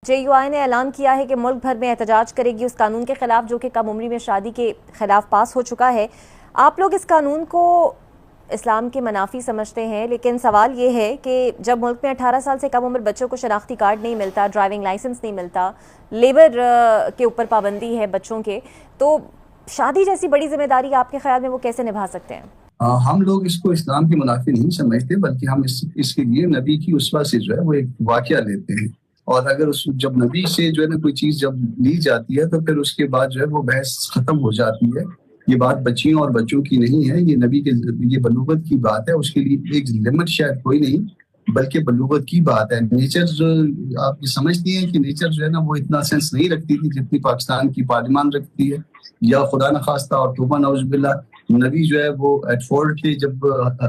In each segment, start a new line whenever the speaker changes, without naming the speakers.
JUI ने ऐलान किया है कि मुल्क भर में एहतजाज करेगी उस कानून के खिलाफ जो कि कम उम्री में शादी के खिलाफ पास हो चुका है। आप लोग इस कानून को इस्लाम के मनाफी समझते हैं, लेकिन सवाल ये है कि जब मुल्क में 18 साल से कम उम्र बच्चों को शनाख्ती कार्ड नहीं मिलता, ड्राइविंग लाइसेंस नहीं मिलता, लेबर के ऊपर पाबंदी है बच्चों के, तो शादी जैसी बड़ी जिम्मेदारी आपके ख्याल में वो कैसे निभा सकते हैं?
हम लोग इसको इस्लाम के मुनाफी नहीं समझते, बल्कि हम इसके लिए नबी की उसवा से जो है वो एक वाकया लेते हैं। और अगर जब नबी से जो है ना कोई चीज जब ली जाती है तो फिर उसके बाद जो है वो बहस खत्म हो जाती है। ये बात बच्चियों और बच्चों की नहीं है, ये नबी के ये बलूगत की बात है। उसके लिए एक लिमिट शायद कोई नहीं, बल्कि बलूगत की बात है। नेचर जो आप ये समझती हैं कि नेचर जो है ना वो इतना सेंस नहीं रखती थी जितनी पाकिस्तान की पार्लियामान रखती है, या खुदा न खास्ता और तौबा नौज़ुबिल्लाह नबी जो है वो एट 4 थे जब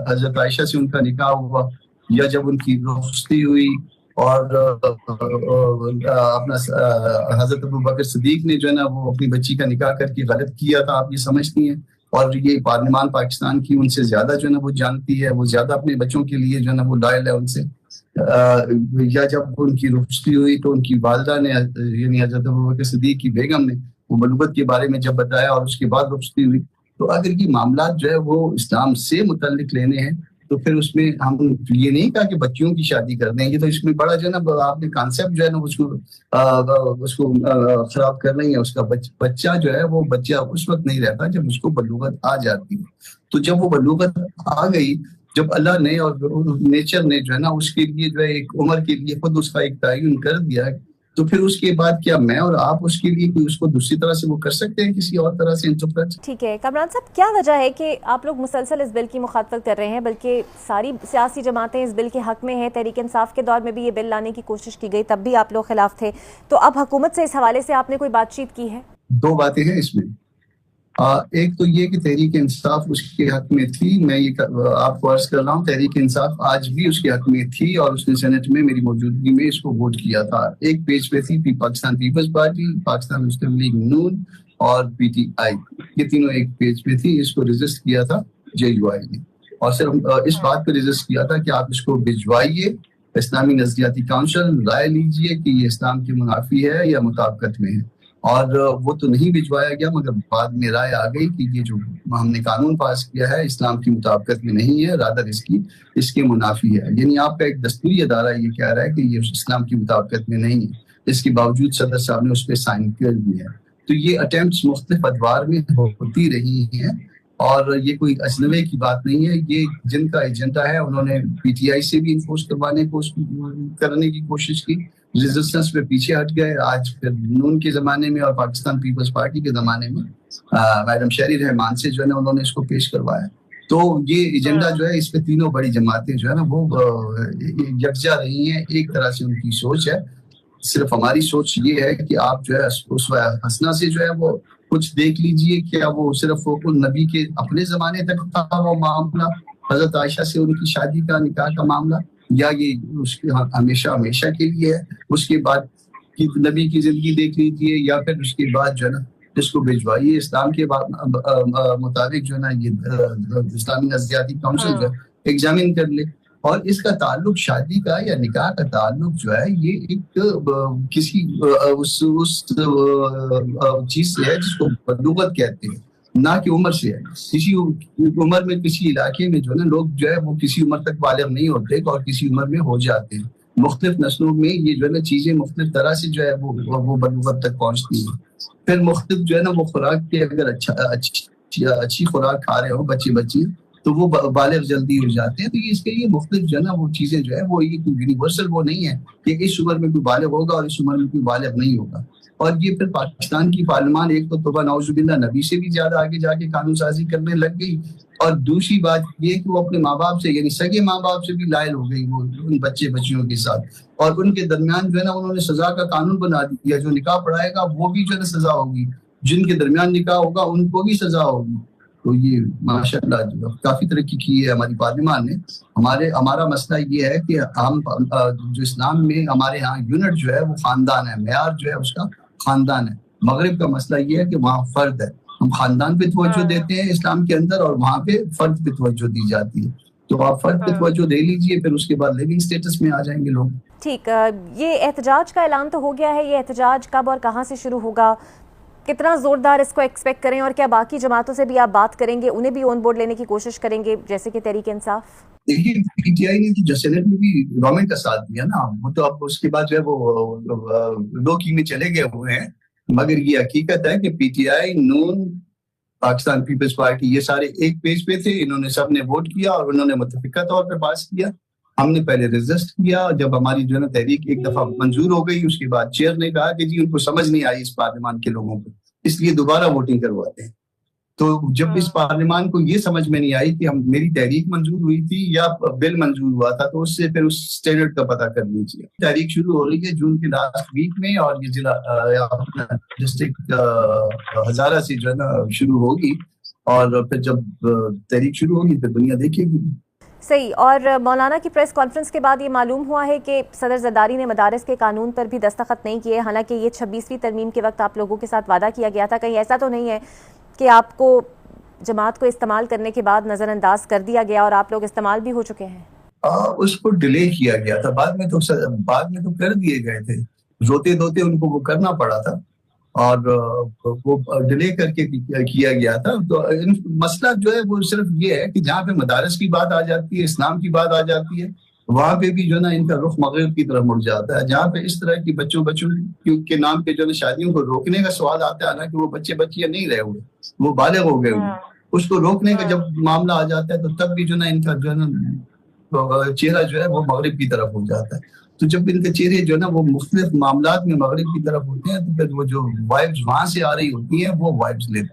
हजरत आयशा से उनका निकाह हुआ, या जब उनकी रुखसती हुई, और अपना हजरत अबू बकर सिद्दीक ने जो है ना वो अपनी बच्ची का निकाह करके गलत किया था, आप ये समझती हैं। और ये पार्लियामान पाकिस्तान की उनसे ज्यादा जो है ना वो जानती है, वो ज्यादा अपने बच्चों के लिए जो है ना वो लायल है उनसे। या जब उनकी रुखसती हुई तो उनकी वालदा ने यानी हजरत अबू बकर सिद्दीक की बेगम ने वो बलूगत के बारे में जब बताया और उसके बाद रुखसती हुई, तो अगर ये मामला जो है वो इस्लाम से मुतल्लिक लेने हैं तो फिर उसमें हम ये नहीं कहा कि बच्चियों की शादी कर देंगे। तो इसमें बड़ा जो है ना आपने कॉन्सेप्ट जो है ना उसको खराब कर रही है। उसका बच्चा जो है वो बच्चा उस वक्त नहीं रहता जब उसको बलूगत आ जाती है। तो जब वो बलूगत आ गई, जब अल्लाह ने और नेचर ने जो है ना उसके लिए जो है एक उम्र के लिए खुद उसका एक तयन कर दिया है, तो फिर उसके बाद क्या मैं और आप उसके लिए कोई उसको दूसरी तरह से वो कर सकते हैं, किसी और तरह से इंटरप्रेट?
ठीक है कमरान साहब, क्या वजह है कि आप लोग मुसलसल इस बिल की मुखातबत कर रहे हैं, बल्कि सारी सियासी जमातें इस बिल के हक में हैं? तहरीक इंसाफ के दौर में भी ये बिल लाने की कोशिश की गई, तब भी आप लोग खिलाफ थे, तो अब हुकूमत से इस हवाले से आपने कोई बातचीत की है?
दो बातें हैं इसमें। एक तो ये कि तहरीक इंसाफ उसके हक में थी। मैं ये आपको अर्ज कर रहा हूँ, तहरीक इंसाफ आज भी उसके हक में थी और उसने सेनेट में मेरी मौजूदगी में इसको वोट किया था। एक पेज पे थी पाकिस्तान पीपल्स पार्टी, पाकिस्तान मुस्लिम लीग नून और PTI, ये तीनों एक पेज पे थी। इसको रजिस्ट किया था JUI ने, और सिर्फ इस बात पे रजिस्ट किया था कि आप इसको भिजवाइए, इस्लामी नजरियाती काउंसिल राय लीजिए कि ये इस्लाम के मुनाफी है या मुताबिकत में है। और वो तो नहीं भिजवाया गया, मगर बाद में राय आ गई कि ये जो हमने कानून पास किया है इस्लाम की मुताबिकत में नहीं है, रादर इसके मुनाफी है। यानी आपका एक दस्तूरी अदारा ये कह रहा है कि ये इस्लाम की मुताबिकत में नहीं है, इसके बावजूद सदर साहब ने उस पर साइन कर दिया है। तो ये अटेम्प्ट्स मुख्तलिफ अदवार में होती रही हैं और ये कोई अजनबे की बात नहीं है। ये जिनका एजेंडा है उन्होंने PTI से भी इन्फोर्स करने की कोशिश की, रेजिस्टेंस पे पीछे हट गए। आज फिर नून के जमाने में और पाकिस्तान पीपल्स पार्टी के जमाने में मैडम शहरी रहमान से जो है ना उन्होंने इसको पेश करवाया। तो ये एजेंडा जो है इस पे तीनों बड़ी जमातें जो है ना वो यकजा रही हैं। एक तरह से उनकी सोच है। सिर्फ हमारी सोच ये है कि आप जो है उस हसना से जो है वो कुछ देख लीजिए, क्या वो सिर्फ वो नबी के अपने जमाने तक था वो मामला, हजरत आयशा से उनकी शादी का निकाह का मामला, या ये उसके हमेशा हमेशा के लिए है। उसके बाद की नबी की जिंदगी देख लीजिए, या फिर उसके बाद जो है ना इसको भिजवाइए इस्लाम के मुताबिक जो है ना ये इस्लामी नजरियाती काउंसिल जो है एग्जामिन कर ले। और इसका ताल्लुक शादी का या निकाह का ताल्लुक जो है ये एक किसी उस चीज से है जिसको बलूगत कहते हैं, ना कि उम्र से है। किसी उम्र में किसी इलाके में जो है ना लोग जो है वो किसी उम्र तक बालिग नहीं होते और किसी उम्र में हो जाते हैं। मुख्तलिफ नस्लों में ये जो है ना चीजें मुख्तलिफ तरह से जो है वो बलूगत तक पहुंचती है। फिर मुख्तलिफ जो है ना वो खुराक के अगर अच्छी खुराक खा रहे हो बच्ची तो वो बालिग जल्दी हो जाते हैं। तो इसके लिए मुख्तलिफ जो है ना वो चीजें जो है वो ये यूनिवर्सल वो नहीं है कि इस उम्र में कोई बालिग होगा और इस उम्र में कोई बालिग नहीं होगा। और ये फिर पाकिस्तान की पार्लियामान एक तो तौबा नौज़ुबिल्लाह नबी से भी ज्यादा आगे जाके कानून साजी करने लग गई, और दूसरी बात ये कि वो अपने माँ बाप से यानी सगे माँ बाप से भी लायल हो गई वो उन बच्चियों के साथ, और उनके दरमियान जो है ना उन्होंने सजा का कानून बना दिया। जो निकाह पढ़ाएगा वो भी जो है सजा होगी, जिनके दरमियान निकाह होगा उनको भी सजा होगी। तो ये माशाल्लाह जो काफी तरक्की की है हमारी पार्लियामान ने। हमारा मसला ये है कि हम जो इस्लाम में हमारे यहाँ यूनिट जो है वो खानदान है, मेयार जो है उसका खानदान है। मगरिब का मसला ये है कि वहाँ फर्द है, हम खानदान पे तवज्जो देते हैं इस्लाम के अंदर, और वहाँ पे फर्द पे तवज्जो दी जाती है। तो आप फर्द पे तवज्जो दे लीजिए, फिर उसके बाद लिविंग स्टेटस में आ जाएंगे लोग।
ठीक, ये एहतजाज का ऐलान तो हो गया है, ये एहतजाज कब और कहाँ से शुरू होगा, कितना जोरदार इसको एक्सपेक्ट करें, और क्या बाकी जमातों से भी आप बात करेंगे, उन्हें भी ऑन बोर्ड लेने की कोशिश करेंगे जैसे कि तहरीक इंसाफ?
देखिए, पीटीआई ने तो सेनेट में भी गवर्नमेंट का साथ दिया ना, वो तो अब उसके बाद जो है वो लो की में चले गए हुए हैं। मगर ये हकीकत है कि पीटीआई, नून, पाकिस्तान पीपल्स पार्टी, ये सारे एक पेज पे थे। इन्होंने सबने वोट किया और उन्होंने मुतफिका तौर पर पास किया। हमने पहले रेजिस्ट किया। जब हमारी जो है ना तहरीक एक दफा मंजूर हो गई, उसके बाद चेयर ने कहा कि जी उनको समझ नहीं आई इस पार्लियामान के लोगों को, इसलिए दोबारा वोटिंग करवाते हैं। तो जब इस पार्लियामान को ये समझ में नहीं आई कि हम मेरी तहरीक मंजूर हुई थी या बिल मंजूर हुआ था, तो उससे फिर उस स्टैंडर्ड का पता कर लीजिए। तहरीक शुरू हो रही है जून के लास्ट वीक में, और ये जिला डिस्ट्रिक्ट हजारा से जो है ना शुरू होगी, और फिर जब तहरीक शुरू होगी फिर दुनिया देखेगी।
सही। और मौलाना की प्रेस कॉन्फ्रेंस के बाद ये मालूम हुआ है कि सदर जरदारी ने मदारिस के कानून पर भी दस्तखत नहीं किए, हालांकि ये 26वीं तरमीम के वक्त आप लोगों के साथ वादा किया गया था। कहीं ऐसा तो नहीं है कि आपको जमात को इस्तेमाल करने के बाद नजरअंदाज कर दिया गया और आप लोग इस्तेमाल भी हो चुके हैं?
उसको डिले किया गया था, बाद में तो कर दिए गए थे, रोते धोते उनको वो करना पड़ा था, और वो डिले करके किया गया था। तो मसला जो है वो सिर्फ ये है कि जहाँ पे मदारस की बात आ जाती है, इस्लाम की बात आ जाती है, वहां पे भी जो है ना इनका रुख मगरिब की तरफ मुड़ जाता है। जहाँ पे इस तरह की बच्चों के नाम पे जो है शादियों को रोकने का सवाल आता है, हालांकि वो बच्चे बच्चियां नहीं रहे हुए, वो बालिग हो गए हुए, उसको रोकने का जब मामला आ जाता है तो तब भी जो ना इनका जो है ना चेहरा जो है वो मगरिब की तरफ हो जाता है। तो जब इनके चेहरे जो है ना वो मुख्तलिफ मामलात में मगरिब की तरफ होते हैं, तो फिर वो जो वाइब्स वहां से आ रही होती हैं वो वाइब्स लेते हैं।